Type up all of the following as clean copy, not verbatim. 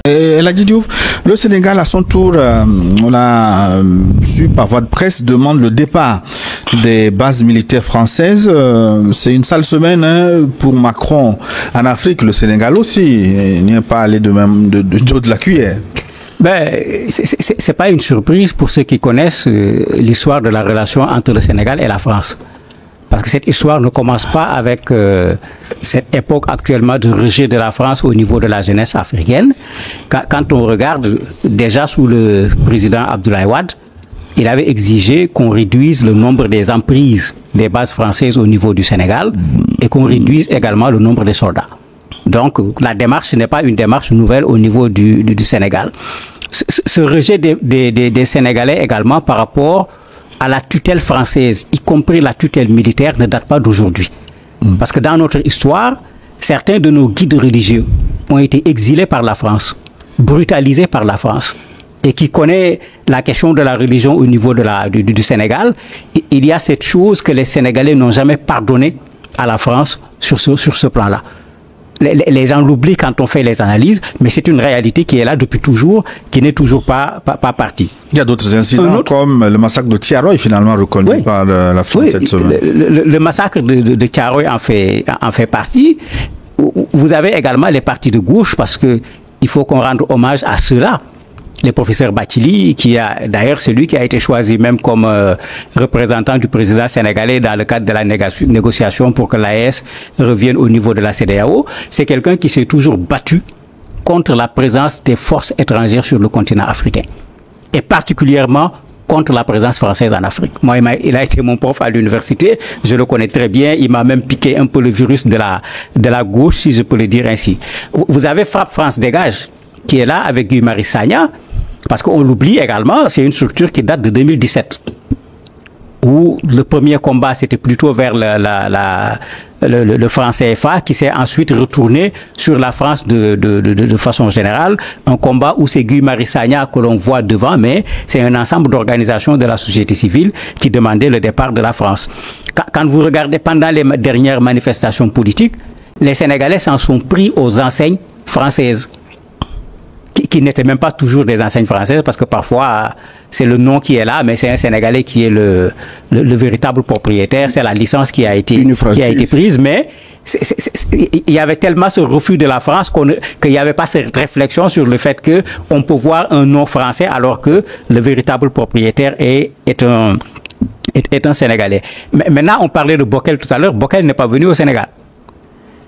Et Elhadji Diouf, le Sénégal à son tour, on l'a su par voie de presse, demande le départ des bases militaires françaises. C'est une sale semaine pour Macron en Afrique. Le Sénégal aussi n'y est pas allé de même de la cuillère. Ben, c'est pas une surprise pour ceux qui connaissent l'histoire de la relation entre le Sénégal et la France. Parce que cette histoire ne commence pas avec cette époque actuellement de rejet de la France au niveau de la jeunesse africaine. Quand on regarde, déjà sous le président Abdoulaye Wade, il avait exigé qu'on réduise le nombre des emprises des bases françaises au niveau du Sénégal et qu'on réduise également le nombre des soldats. Donc la démarche n'est pas une démarche nouvelle au niveau du Sénégal. Ce rejet des Sénégalais également par rapport à la tutelle française, y compris la tutelle militaire, ne date pas d'aujourd'hui. Parce que dans notre histoire, certains de nos guides religieux ont été exilés par la France, brutalisés par la France. Et qui connaît la question de la religion au niveau du Sénégal, il y a cette chose que les Sénégalais n'ont jamais pardonné à la France sur ce plan-là. Les gens l'oublient quand on fait les analyses, mais c'est une réalité qui est là depuis toujours, qui n'est toujours pas partie. Il y a d'autres incidents comme le massacre de Thiaroye, finalement reconnu par la France cette semaine. Le massacre de Thiaroye en fait partie. Vous avez également les partis de gauche, parce que il faut qu'on rende hommage à ceux-là. Le professeur Bathily, qui a d'ailleurs celui qui a été choisi même comme représentant du président sénégalais dans le cadre de la négociation pour que l'AES revienne au niveau de la CEDEAO, c'est quelqu'un qui s'est toujours battu contre la présence des forces étrangères sur le continent africain. Et particulièrement contre la présence française en Afrique. Moi, il a été mon prof à l'université, je le connais très bien, il m'a même piqué un peu le virus de la gauche, si je peux le dire ainsi. Vous avez Frappe France Dégage, qui est là avec Guy Marius Sagna, parce qu'on l'oublie également, c'est une structure qui date de 2017, où le premier combat c'était plutôt vers le franc CFA, qui s'est ensuite retourné sur la France de façon générale, un combat où c'est Guy Marius Sagna que l'on voit devant, mais c'est un ensemble d'organisations de la société civile qui demandaient le départ de la France. Quand vous regardez pendant les dernières manifestations politiques, les Sénégalais s'en sont pris aux enseignes françaises, qui n'étaient même pas toujours des enseignes françaises, parce que parfois c'est le nom qui est là, mais c'est un Sénégalais qui est le véritable propriétaire, c'est la licence qui a été prise, mais il y avait tellement ce refus de la France qu'il n'y avait pas cette réflexion sur le fait qu'on peut voir un nom français alors que le véritable propriétaire est un Sénégalais. Mais maintenant, on parlait de Bockel tout à l'heure. Bockel n'est pas venu au Sénégal.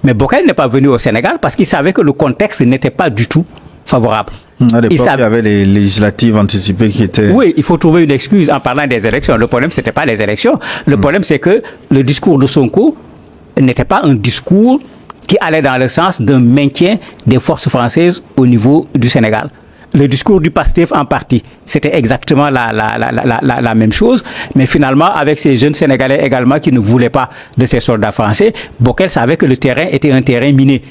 Mais Bockel n'est pas venu au Sénégal parce qu'il savait que le contexte n'était pas du tout favorable. À l'époque, il y avait les législatives anticipées qui étaient... Oui, il faut trouver une excuse en parlant des élections. Le problème, c'était pas les élections. Le problème, c'est que le discours de Sonko n'était pas un discours qui allait dans le sens d'un maintien des forces françaises au niveau du Sénégal. Le discours du PASTEF en partie, c'était exactement la même chose. Mais finalement, avec ces jeunes Sénégalais également qui ne voulaient pas de ces soldats français, Bockel savait que le terrain était un terrain miné.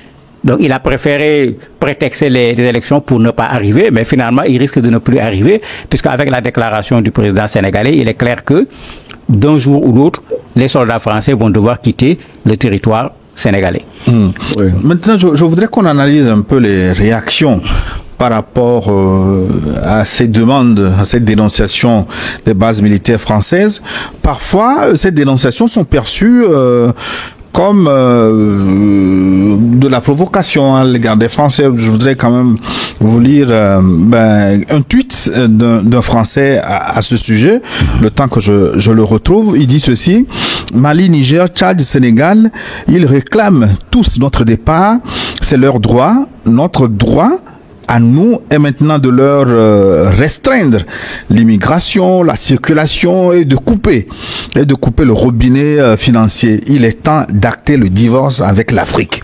Donc il a préféré prétexter les élections pour ne pas arriver, mais finalement il risque de ne plus arriver, puisqu'avec la déclaration du président sénégalais, il est clair que d'un jour ou l'autre, les soldats français vont devoir quitter le territoire sénégalais. Oui. Maintenant, je voudrais qu'on analyse un peu les réactions par rapport à ces demandes, à cette dénonciation des bases militaires françaises. Parfois, ces dénonciations sont perçues comme de la provocation à l'égard des Français. Je voudrais quand même vous lire un tweet d'un Français à ce sujet, le temps que je le retrouve. Il dit ceci: Mali, Niger, Tchad, Sénégal, ils réclament tous notre départ. C'est leur droit. Notre droit à nous est maintenant de leur restreindre l'immigration, la circulation et de couper le robinet financier. Il est temps d'acter le divorce avec l'Afrique.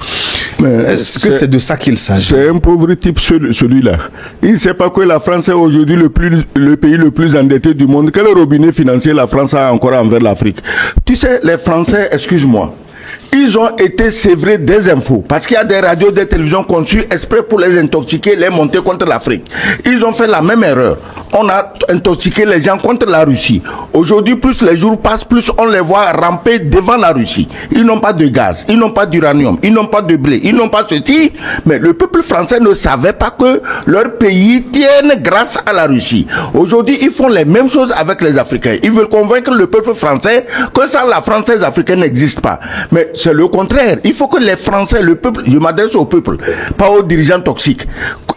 Est-ce que c'est de ça qu'il s'agit? C'est un pauvre type celui-là. Il ne sait pas que la France est aujourd'hui le pays le plus endetté du monde. Quel robinet financier la France a encore envers l'Afrique? Tu sais, les Français, excuse-moi, ils ont été sévrés des infos. Parce qu'il y a des radios, des télévisions conçues exprès pour les intoxiquer, les monter contre l'Afrique. Ils ont fait la même erreur. On a intoxiqué les gens contre la Russie. Aujourd'hui, plus les jours passent, plus on les voit ramper devant la Russie. Ils n'ont pas de gaz, ils n'ont pas d'uranium, ils n'ont pas de blé, ils n'ont pas ceci. Mais le peuple français ne savait pas que leur pays tienne grâce à la Russie. Aujourd'hui, ils font les mêmes choses avec les Africains. Ils veulent convaincre le peuple français que sans la France, les Africains n'existent pas. Mais c'est le contraire. Il faut que les Français, le peuple, je m'adresse au peuple, pas aux dirigeants toxiques.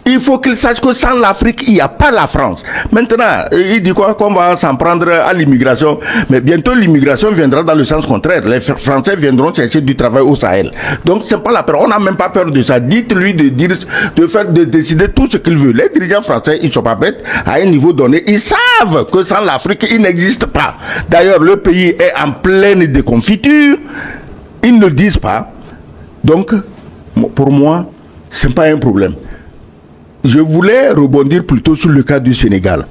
Il faut qu'ils sachent que sans l'Afrique, il n'y a pas la France. Maintenant, il dit quoi? Qu'on va s'en prendre à l'immigration. Mais bientôt, l'immigration viendra dans le sens contraire. Les Français viendront chercher du travail au Sahel. Donc, c'est pas la peur. On n'a même pas peur de ça. Dites-lui de décider tout ce qu'il veut. Les dirigeants français, ils sont pas bêtes. À un niveau donné, ils savent que sans l'Afrique, il n'existe pas. D'ailleurs, le pays est en pleine déconfiture. Ils ne le disent pas. Donc, pour moi, c'est pas un problème. Je voulais rebondir plutôt sur le cas du Sénégal.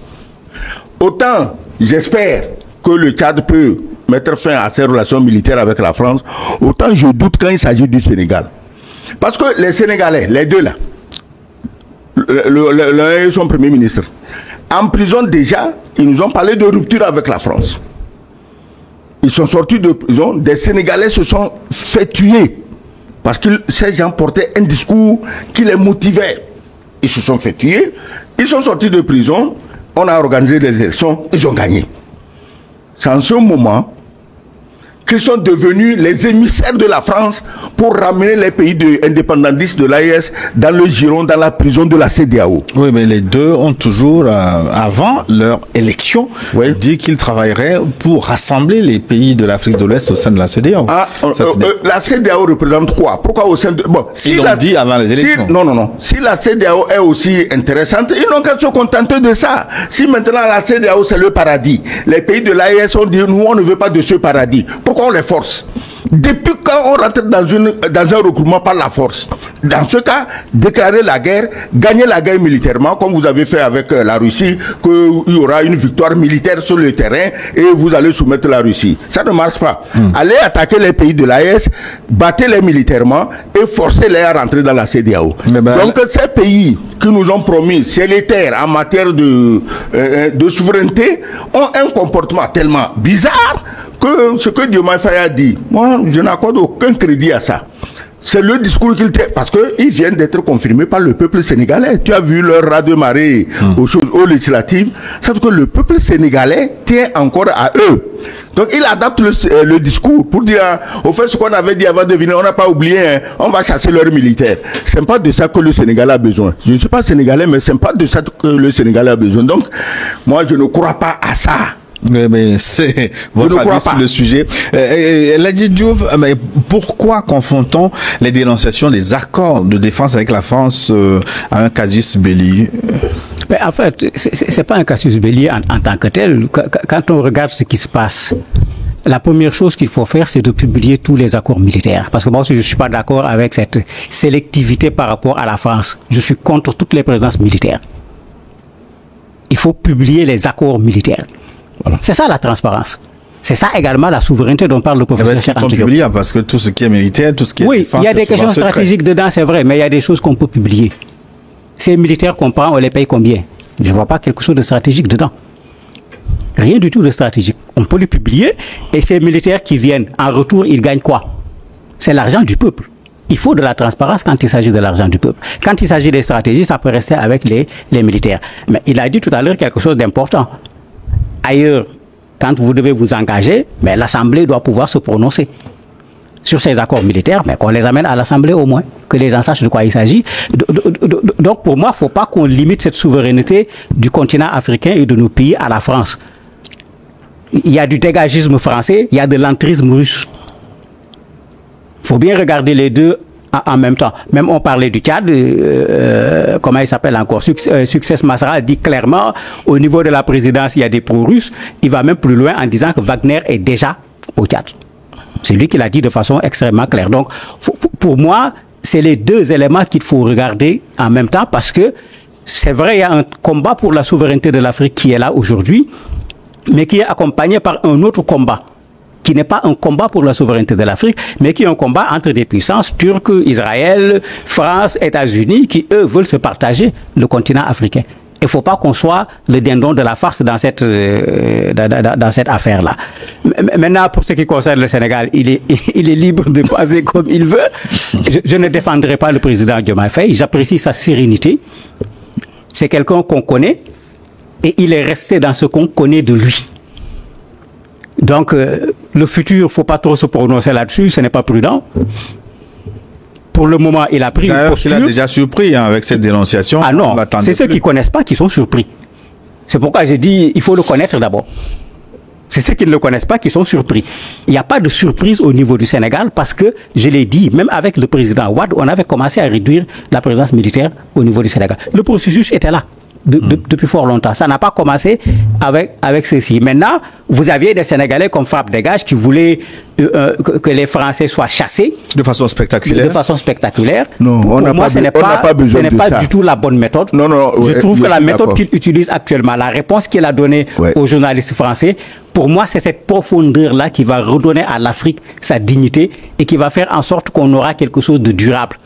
Autant, j'espère que le Tchad peut mettre fin à ses relations militaires avec la France, autant je doute quand il s'agit du Sénégal. Parce que les Sénégalais, les deux là, l'un et son premier ministre, en prison déjà, ils nous ont parlé de rupture avec la France. Ils sont sortis de prison, des Sénégalais se sont fait tuer parce que ces gens portaient un discours qui les motivait. Ils se sont fait tuer, ils sont sortis de prison, on a organisé des élections, ils ont gagné. C'est en ce moment qu'ils sont devenus les émissaires de la France pour ramener les pays indépendantistes de l'AES dans le giron, dans la prison de la CEDEAO. Oui, mais les deux ont toujours, avant leur élection, dit qu'ils travailleraient pour rassembler les pays de l'Afrique de l'Ouest au sein de la CEDEAO. La CEDEAO représente quoi? Pourquoi au sein de... Bon, si ils l'ont dit avant les élections. Non. Si la CEDEAO est aussi intéressante, ils n'ont qu'à se contenter de ça. Si maintenant la CEDEAO c'est le paradis, les pays de l'AES ont dit nous on ne veut pas de ce paradis. Pourquoi on les force? Depuis quand on rentre dans un regroupement par la force? Dans ce cas, déclarer la guerre, gagner la guerre militairement, comme vous avez fait avec la Russie, qu'il y aura une victoire militaire sur le terrain et vous allez soumettre la Russie. Ça ne marche pas. Allez attaquer les pays de l'AES, battez-les militairement et forcez-les à rentrer dans la CEDEAO. Donc ces pays qui nous ont promis sélétaires en matière de souveraineté ont un comportement tellement bizarre que ce que Diomaye Faye a dit, moi je n'accorde aucun crédit à ça. C'est le discours qu'il tient, parce qu'ils viennent d'être confirmés par le peuple sénégalais. Tu as vu leur raz-de-marée aux législatives. C'est que le peuple sénégalais tient encore à eux. Donc il adapte le discours pour dire, au fait, ce qu'on avait dit avant de venir, on n'a pas oublié, hein, on va chasser leurs militaires. C'est pas de ça que le Sénégal a besoin. Je ne suis pas sénégalais, mais c'est pas de ça que le Sénégal a besoin. Donc, moi, je ne crois pas à ça. Mais c'est votre avis sur le sujet. Ladji Diouf, mais pourquoi confrontons les dénonciations des accords de défense avec la France à un casus belli? Mais en fait, c'est pas un casus belli en tant que tel. Quand on regarde ce qui se passe, la première chose qu'il faut faire, c'est de publier tous les accords militaires. Parce que moi aussi, je ne suis pas d'accord avec cette sélectivité par rapport à la France. Je suis contre toutes les présences militaires. Il faut publier les accords militaires. Voilà. C'est ça la transparence. C'est ça également la souveraineté dont parle le professeur Cheikh Anta Diop. Parce que tout ce qui est militaire, tout ce qui est défense, il y a des questions stratégiques dedans, c'est vrai, mais il y a des choses qu'on peut publier. Ces militaires qu'on prend, on les paye combien? Je ne vois pas quelque chose de stratégique dedans. Rien du tout de stratégique. On peut les publier et ces militaires qui viennent, en retour, ils gagnent quoi? C'est l'argent du peuple. Il faut de la transparence quand il s'agit de l'argent du peuple. Quand il s'agit des stratégies, ça peut rester avec les militaires. Mais il a dit tout à l'heure quelque chose d'important. Ailleurs, quand vous devez vous engager, mais l'Assemblée doit pouvoir se prononcer sur ces accords militaires, mais qu'on les amène à l'Assemblée au moins, que les gens sachent de quoi il s'agit. Donc pour moi, il ne faut pas qu'on limite cette souveraineté du continent africain et de nos pays à la France. Il y a du dégagisme français, il y a de l'entrisme russe. Il faut bien regarder les deux en même temps. Même on parlait du Tchad, comment il s'appelle encore, Success Masra dit clairement, au niveau de la présidence, il y a des pro-russes. Il va même plus loin en disant que Wagner est déjà au Tchad. C'est lui qui l'a dit de façon extrêmement claire. Donc, pour moi, c'est les deux éléments qu'il faut regarder en même temps parce que c'est vrai, il y a un combat pour la souveraineté de l'Afrique qui est là aujourd'hui, mais qui est accompagné par un autre combat qui n'est pas un combat pour la souveraineté de l'Afrique, mais qui est un combat entre des puissances turques, Israël, France, États-Unis, qui eux veulent se partager le continent africain. Il ne faut pas qu'on soit le dindon de la farce dans cette affaire-là. Maintenant, pour ce qui concerne le Sénégal, il est libre de penser comme il veut. Je ne défendrai pas le président Diomaye Faye. J'apprécie sa sérénité. C'est quelqu'un qu'on connaît et il est resté dans ce qu'on connaît de lui. Donc, le futur, il ne faut pas trop se prononcer là-dessus. Ce n'est pas prudent. Pour le moment, il a pris une posture. Il a déjà surpris avec cette dénonciation. Ah non, c'est ceux qui ne connaissent pas qui sont surpris. C'est pourquoi j'ai dit il faut le connaître d'abord. C'est ceux qui ne le connaissent pas qui sont surpris. Il n'y a pas de surprise au niveau du Sénégal parce que, je l'ai dit, même avec le président Wade, on avait commencé à réduire la présence militaire au niveau du Sénégal. Le processus était là. Depuis fort longtemps. Ça n'a pas commencé avec ceci. Maintenant, vous aviez des Sénégalais comme Frappe Dégage qui voulaient que les Français soient chassés. De façon spectaculaire. De façon spectaculaire. Non, pour moi, ce n'est pas du tout la bonne méthode. Non, je trouve que la méthode qu'il utilise actuellement, la réponse qu'il a donnée aux journalistes français, pour moi, c'est cette profondeur-là qui va redonner à l'Afrique sa dignité et qui va faire en sorte qu'on aura quelque chose de durable.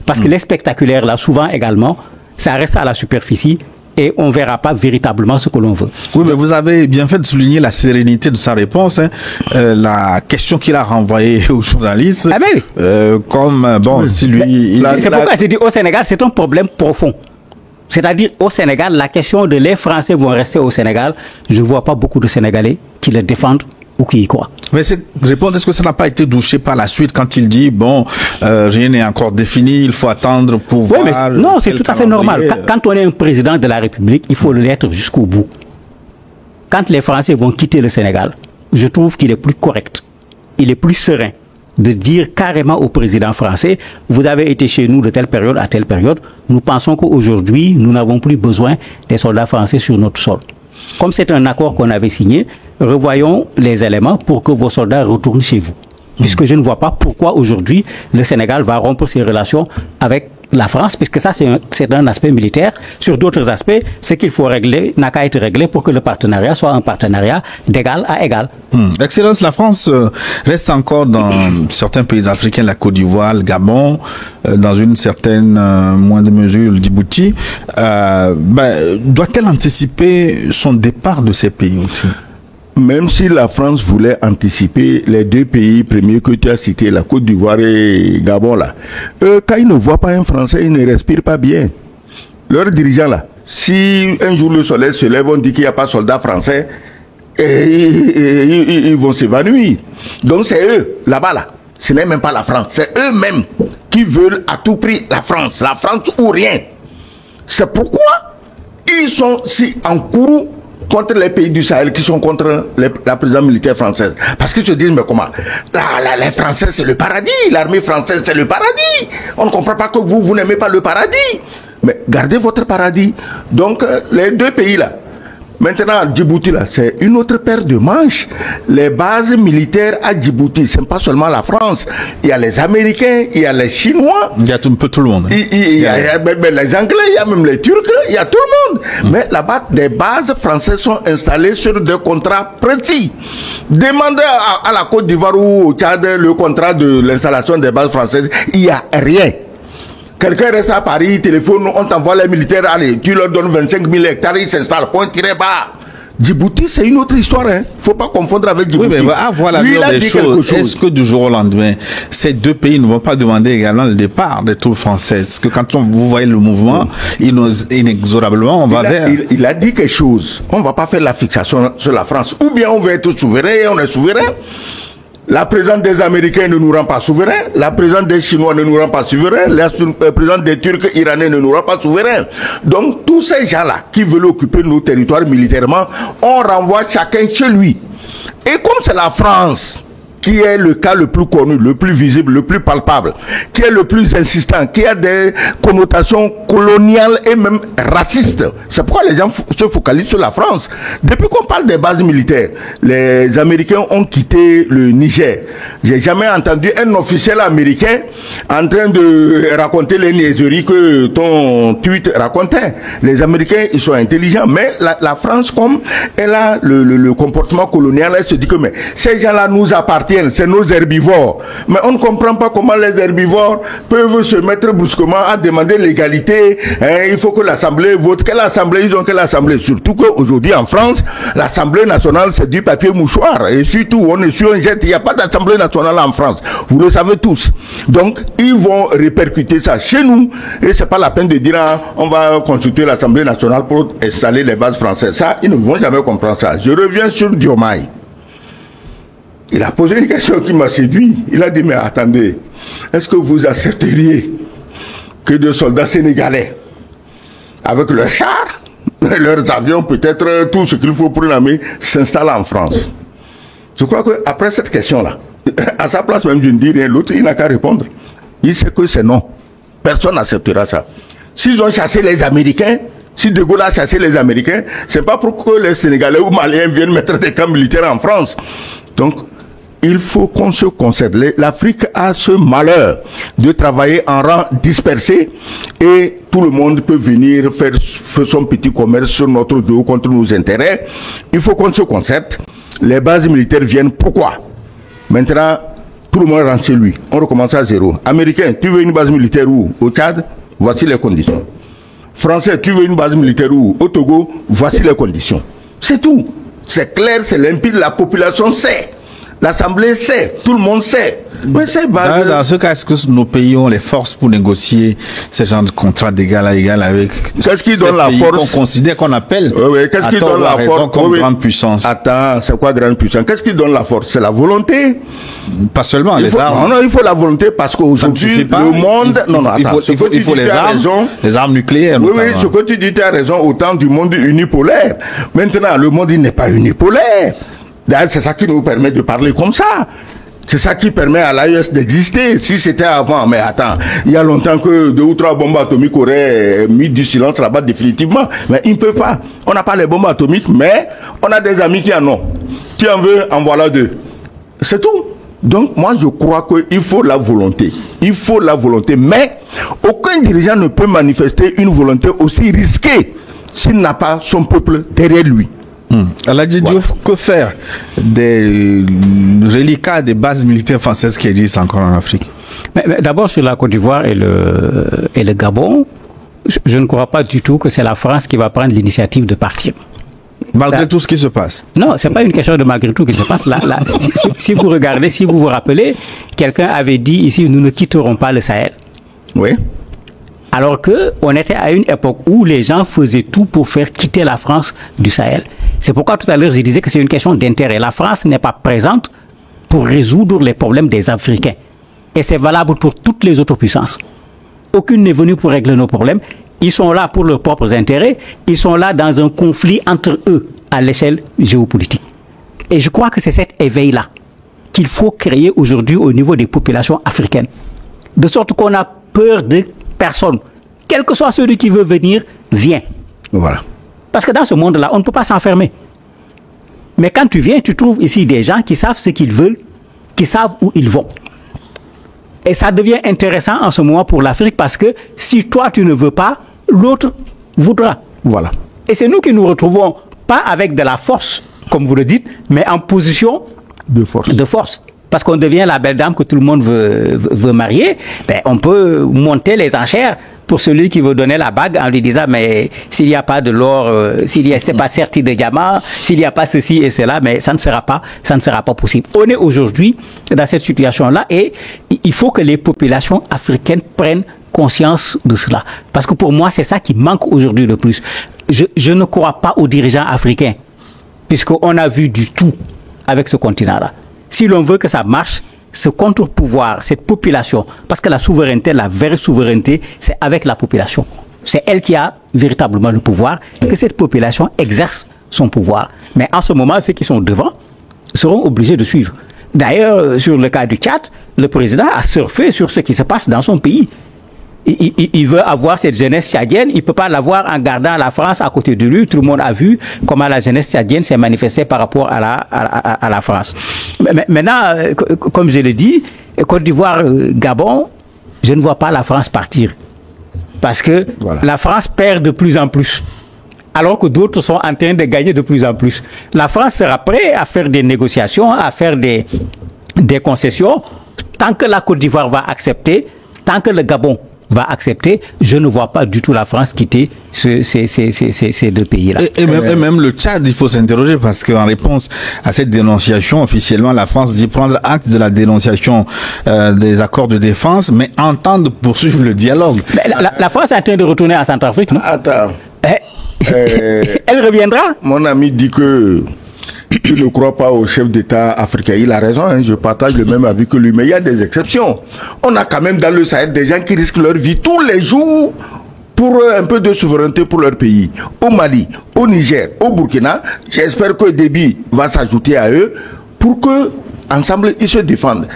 Parce que les spectaculaires, là, souvent également, ça reste à la superficie. Et on ne verra pas véritablement ce que l'on veut. Oui, mais vous avez bien fait de souligner la sérénité de sa réponse. Hein. La question qu'il a renvoyée aux journalistes, ah ben oui. comme, bon, si lui... C'est pourquoi j'ai dit au Sénégal, c'est un problème profond. C'est-à-dire, au Sénégal, la question de les Français vont rester au Sénégal, je ne vois pas beaucoup de Sénégalais qui le défendent ou qui y croient. Mais cette réponse, est-ce que ça n'a pas été douché par la suite quand il dit, bon, rien n'est encore défini, il faut attendre pour voir... Mais non, c'est tout à fait normal. Quand on est un président de la République, il faut l'être jusqu'au bout. Quand les Français vont quitter le Sénégal, je trouve qu'il est plus correct, il est plus serein de dire carrément au président français, vous avez été chez nous de telle période à telle période, nous pensons qu'aujourd'hui, nous n'avons plus besoin des soldats français sur notre sol. Comme c'est un accord qu'on avait signé, revoyons les éléments pour que vos soldats retournent chez vous. Puisque je ne vois pas pourquoi aujourd'hui le Sénégal va rompre ses relations avec la France, puisque ça c'est un aspect militaire. Sur d'autres aspects, ce qu'il faut régler n'a qu'à être réglé pour que le partenariat soit un partenariat d'égal à égal. Excellence, la France reste encore dans certains pays africains, la Côte d'Ivoire, le Gabon, dans une certaine moindre mesure le Djibouti. Doit-elle anticiper son départ de ces pays aussi? Même si la France voulait anticiper les deux pays premiers que tu as cités, la Côte d'Ivoire et Gabon, là, quand ils ne voient pas un Français, ils ne respirent pas bien. Leurs dirigeants, là, si un jour le soleil se lève, on dit qu'il n'y a pas de soldats français, ils vont s'évanouir. Donc c'est eux, là-bas, là. Ce n'est même pas la France. C'est eux-mêmes qui veulent à tout prix la France. La France ou rien. C'est pourquoi ils sont si en courroux contre les pays du Sahel qui sont contre la présence militaire française. Parce que je dis, mais comment? Les Français, c'est le paradis. L'armée française, c'est le paradis. On ne comprend pas que vous n'aimez pas le paradis. Mais gardez votre paradis. Donc, les deux pays là, maintenant, Djibouti, là, c'est une autre paire de manches. Les bases militaires à Djibouti, ce n'est pas seulement la France. Il y a les Américains, il y a les Chinois. Il y a un peu tout le monde. Il y a les Anglais, il y a même les Turcs, il y a tout le monde. Mais là-bas, des bases françaises sont installées sur des contrats précis. Demandez à la Côte d'Ivoire ou au Tchad le contrat de l'installation des bases françaises. Il n'y a rien. Quelqu'un reste à Paris, téléphone, on t'envoie les militaires, allez, tu leur donnes 25 000 hectares, ils s'installent, point tiré bas. Djibouti, c'est une autre histoire, hein. Faut pas confondre avec Djibouti. Oui, mais voilà des choses. Est-ce que du jour au lendemain, ces deux pays ne vont pas demander également le départ des troupes françaises? Parce que quand vous voyez le mouvement, inexorablement, on va vers... Il a dit quelque chose. On va pas faire la fixation sur la France. Ou bien on veut être souverain et on est souverain. La présence des Américains ne nous rend pas souverains. La présence des Chinois ne nous rend pas souverains. La présence des Turcs Iraniens ne nous rend pas souverains. Donc, tous ces gens-là qui veulent occuper nos territoires militairement, on renvoie chacun chez lui. Et comme c'est la France qui est le cas le plus connu, le plus visible, le plus palpable, qui est le plus insistant, qui a des connotations coloniales et même racistes. C'est pourquoi les gens se focalisent sur la France. Depuis qu'on parle des bases militaires, les Américains ont quitté le Niger. J'ai jamais entendu un officiel américain en train de raconter les niaiseries que ton tweet racontait. Les Américains, ils sont intelligents, mais la France, comme elle a le comportement colonial, elle se dit que mais ces gens-là nous appartiennent. C'est nos herbivores. Mais on ne comprend pas comment les herbivores peuvent se mettre brusquement à demander l'égalité. Il faut que l'Assemblée vote. Quelle Assemblée? Ils ont quelle Assemblée? Surtout qu'aujourd'hui en France, l'Assemblée nationale, c'est du papier mouchoir. Et surtout, on est sur un jet. Il n'y a pas d'Assemblée nationale en France. Vous le savez tous. Donc, ils vont répercuter ça chez nous. Et c'est pas la peine de dire, on va consulter l'Assemblée nationale pour installer les bases françaises. Ça, ils ne vont jamais comprendre ça. Je reviens sur Diomaye. Il a posé une question qui m'a séduit. Il a dit, mais attendez, est-ce que vous accepteriez que des soldats sénégalais, avec leurs chars, leurs avions, peut-être tout ce qu'il faut pour l'armée, s'installent en France? Je crois qu'après cette question-là, à sa place même, je ne dis rien, l'autre, il n'a qu'à répondre. Il sait que c'est non. Personne n'acceptera ça. S'ils ont chassé les Américains, si De Gaulle a chassé les Américains, c'est pas pour que les Sénégalais ou Maliens viennent mettre des camps militaires en France. Donc, il faut qu'on se concerte. L'Afrique a ce malheur de travailler en rang dispersé et tout le monde peut venir faire son petit commerce sur notre dos contre nos intérêts. Il faut qu'on se concerte. Les bases militaires viennent. Pourquoi? Maintenant, tout le monde rentre chez lui. On recommence à zéro. Américain, tu veux une base militaire où? Au Tchad? Voici les conditions. Français, tu veux une base militaire où? Au Togo? Voici les conditions. C'est tout. C'est clair, c'est limpide, la population sait. L'Assemblée sait, tout le monde sait. Mais c'est dans ce cas, est-ce que nos pays ont les forces pour négocier ce genre de contrat d'égal à égal avec qu'est-ce qui donne la force qu'on considère, qu'on appelle qu'est-ce qui donne la force comme grande puissance? Attends, c'est quoi grande puissance? Qu'est-ce qui donne la force? C'est la volonté. Pas seulement les armes. Non, il faut la volonté parce qu'aujourd'hui, le monde... Il faut les armes nucléaires. Oui, ce que tu dis, tu as raison, au temps du monde unipolaire. Maintenant, le monde, il n'est pas unipolaire. D'ailleurs, c'est ça qui nous permet de parler comme ça. C'est ça qui permet à l'AES d'exister. Si c'était avant, mais attends, il y a longtemps que 2 ou 3 bombes atomiques auraient mis du silence là-bas définitivement. Mais ils ne peuvent pas. On n'a pas les bombes atomiques, mais on a des amis qui en ont. Tu en veux, en voilà 2. C'est tout. Donc, moi, je crois qu'il faut la volonté. Il faut la volonté. Mais aucun dirigeant ne peut manifester une volonté aussi risquée s'il n'a pas son peuple derrière lui. Aladji Diouf, que faire des reliquats des bases militaires françaises qui existent encore en Afrique? Mais d'abord, sur la Côte d'Ivoire et le Gabon, je ne crois pas du tout que c'est la France qui va prendre l'initiative de partir. Malgré tout ce qui se passe? Non, c'est pas une question de malgré tout ce qui se passe. Là, si vous regardez, si vous vous rappelez, quelqu'un avait dit ici, nous ne quitterons pas le Sahel. Oui. Alors qu'on était à une époque où les gens faisaient tout pour faire quitter la France du Sahel. C'est pourquoi tout à l'heure je disais que c'est une question d'intérêt. La France n'est pas présente pour résoudre les problèmes des Africains. Et c'est valable pour toutes les autres puissances. Aucune n'est venue pour régler nos problèmes. Ils sont là pour leurs propres intérêts. Ils sont là dans un conflit entre eux à l'échelle géopolitique. Et je crois que c'est cet éveil-là qu'il faut créer aujourd'hui au niveau des populations africaines. De sorte qu'on a peur de personne. Quel que soit celui qui veut venir, vient. Voilà. Parce que dans ce monde-là, on ne peut pas s'enfermer. Mais quand tu viens, tu trouves ici des gens qui savent ce qu'ils veulent, qui savent où ils vont. Et ça devient intéressant en ce moment pour l'Afrique parce que si toi tu ne veux pas, l'autre voudra. Voilà. Et c'est nous qui nous retrouvons, pas avec de la force, comme vous le dites, mais en position de force. Parce qu'on devient la belle dame que tout le monde veut marier, ben on peut monter les enchères pour celui qui veut donner la bague en lui disant mais s'il n'y a pas de l'or, c'est pas serti de diamant, s'il n'y a pas ceci et cela, mais ça ne sera pas possible. On est aujourd'hui dans cette situation-là et il faut que les populations africaines prennent conscience de cela. Parce que pour moi, c'est ça qui manque aujourd'hui le plus. Je ne crois pas aux dirigeants africains, puisqu'on a vu du tout avec ce continent-là. Si l'on veut que ça marche, ce contre-pouvoir, cette population, parce que la souveraineté, la vraie souveraineté, c'est avec la population. C'est elle qui a véritablement le pouvoir, que cette population exerce son pouvoir. Mais en ce moment, ceux qui sont devant seront obligés de suivre. D'ailleurs, sur le cas du Tchad, le président a surfé sur ce qui se passe dans son pays. Il veut avoir cette jeunesse tchadienne, il ne peut pas l'avoir en gardant la France à côté de lui. Tout le monde a vu comment la jeunesse tchadienne s'est manifestée par rapport à la France. Maintenant, comme je l'ai dit, Côte d'Ivoire, Gabon, je ne vois pas la France partir. Parce que la France perd de plus en plus. Alors que d'autres sont en train de gagner de plus en plus. La France sera prête à faire des négociations, à faire des concessions. Tant que la Côte d'Ivoire va accepter, tant que le Gabon va accepter, je ne vois pas du tout la France quitter ces deux pays-là. Et même le Tchad, il faut s'interroger parce qu'en réponse à cette dénonciation, officiellement, la France dit prendre acte de la dénonciation des accords de défense, mais entendre poursuivre le dialogue. Mais la France est en train de retourner en Centrafrique, non? Attends. Elle reviendra? Mon ami dit que tu ne crois pas au chef d'État africain. Il a raison, hein, je partage le même avis que lui, mais il y a des exceptions. On a quand même dans le Sahel des gens qui risquent leur vie tous les jours pour un peu de souveraineté pour leur pays. Au Mali, au Niger, au Burkina, j'espère que Déby va s'ajouter à eux pour que ensemble ils se défendent.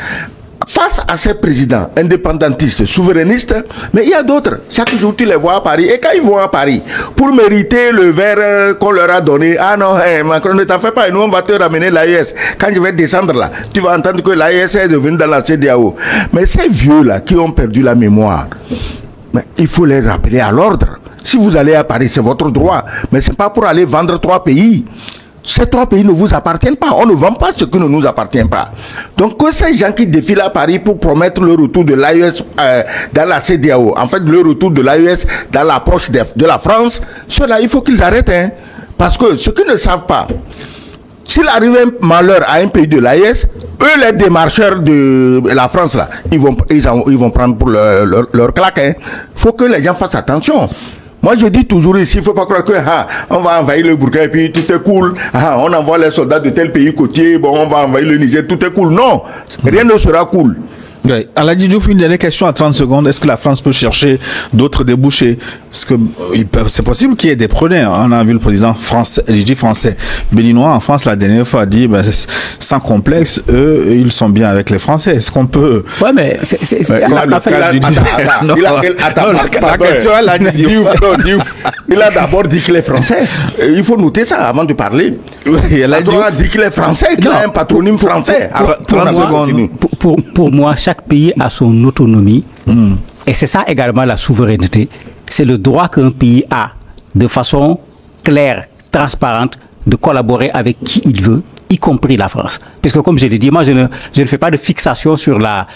Face à ces présidents indépendantistes, souverainistes, mais il y a d'autres. Chaque jour, tu les vois à Paris. Et quand ils vont à Paris, pour mériter le verre qu'on leur a donné, ah non, Macron, ne t'en fais pas, nous on va te ramener l'AES. Quand je vais descendre là, tu vas entendre que l'AES est devenue dans la CEDEAO. Mais ces vieux-là qui ont perdu la mémoire, mais il faut les rappeler à l'ordre. Si vous allez à Paris, c'est votre droit. Mais c'est pas pour aller vendre 3 pays. Ces 3 pays ne vous appartiennent pas. On ne vend pas ce qui ne nous appartient pas. Donc, que ces gens qui défilent à Paris pour promettre le retour de l'AES dans la CEDEAO, en fait, le retour de l'AES dans la poche de la France, ceux-là, il faut qu'ils arrêtent. Hein. Parce que ceux qui ne savent pas, s'il arrive un malheur à un pays de l'AES, eux, les démarcheurs de la France, là, ils vont prendre pour leur claque. Il faut que les gens fassent attention. Moi, je dis toujours ici, il ne faut pas croire que on va envahir le Burkina et puis tout est cool. On envoie les soldats de tel pays côtier, bon, on va envahir le Niger, tout est cool. Non, rien ne sera cool. Oui. Aladi Diouf, une dernière question à 30 secondes. Est-ce que la France peut chercher d'autres débouchés? Parce que c'est possible qu'il y ait des preneurs. On a vu le président français, je dis français, béninois en France la dernière fois a dit, sans complexe, eux, ils sont bien avec les Français. Est-ce qu'on peut... Ouais, mais la question, elle a dit il a d'abord dit qu'il est français. Il faut noter ça avant de parler. Il a dit qu'il est français, qu'il a un patronyme français. 30 secondes. Pour moi, chaque pays a son autonomie. Et c'est ça également la souveraineté. C'est le droit qu'un pays a, de façon claire, transparente, de collaborer avec qui il veut, y compris la France. Parce que comme je l'ai dit, moi je ne fais pas de fixation sur la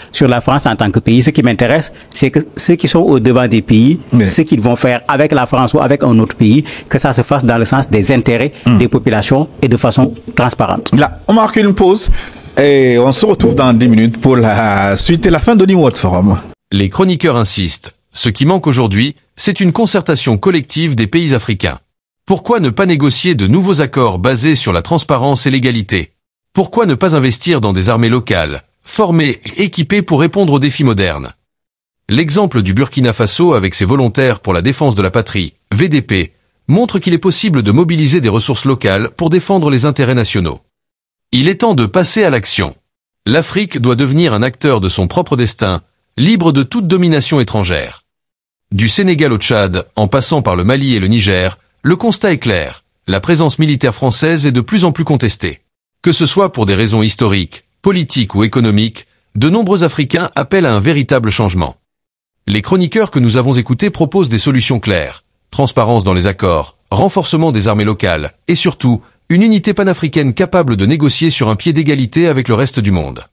France en tant que pays. Ce qui m'intéresse, c'est que ceux qui sont au devant des pays, ce qu'ils vont faire avec la France ou avec un autre pays, que ça se fasse dans le sens des intérêts des populations et de façon transparente. Là, on marque une pause et on se retrouve dans 10 minutes pour la suite et la fin de New World Forum. Les chroniqueurs insistent. Ce qui manque aujourd'hui, c'est une concertation collective des pays africains. Pourquoi ne pas négocier de nouveaux accords basés sur la transparence et l'égalité? Pourquoi ne pas investir dans des armées locales, formées et équipées pour répondre aux défis modernes? L'exemple du Burkina Faso avec ses volontaires pour la défense de la patrie, VDP, montre qu'il est possible de mobiliser des ressources locales pour défendre les intérêts nationaux. Il est temps de passer à l'action. L'Afrique doit devenir un acteur de son propre destin, libre de toute domination étrangère. Du Sénégal au Tchad, en passant par le Mali et le Niger, le constat est clair, la présence militaire française est de plus en plus contestée. Que ce soit pour des raisons historiques, politiques ou économiques, de nombreux Africains appellent à un véritable changement. Les chroniqueurs que nous avons écoutés proposent des solutions claires, transparence dans les accords, renforcement des armées locales, et surtout, une unité panafricaine capable de négocier sur un pied d'égalité avec le reste du monde.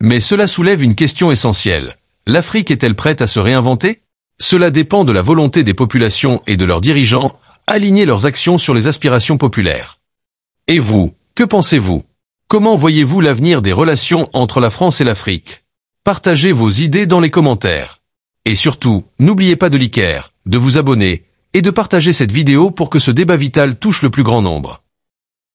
Mais cela soulève une question essentielle. L'Afrique est-elle prête à se réinventer? Cela dépend de la volonté des populations et de leurs dirigeants, aligner leurs actions sur les aspirations populaires. Et vous, que pensez-vous? Comment voyez-vous l'avenir des relations entre la France et l'Afrique? Partagez vos idées dans les commentaires. Et surtout, n'oubliez pas de liker, de vous abonner et de partager cette vidéo pour que ce débat vital touche le plus grand nombre.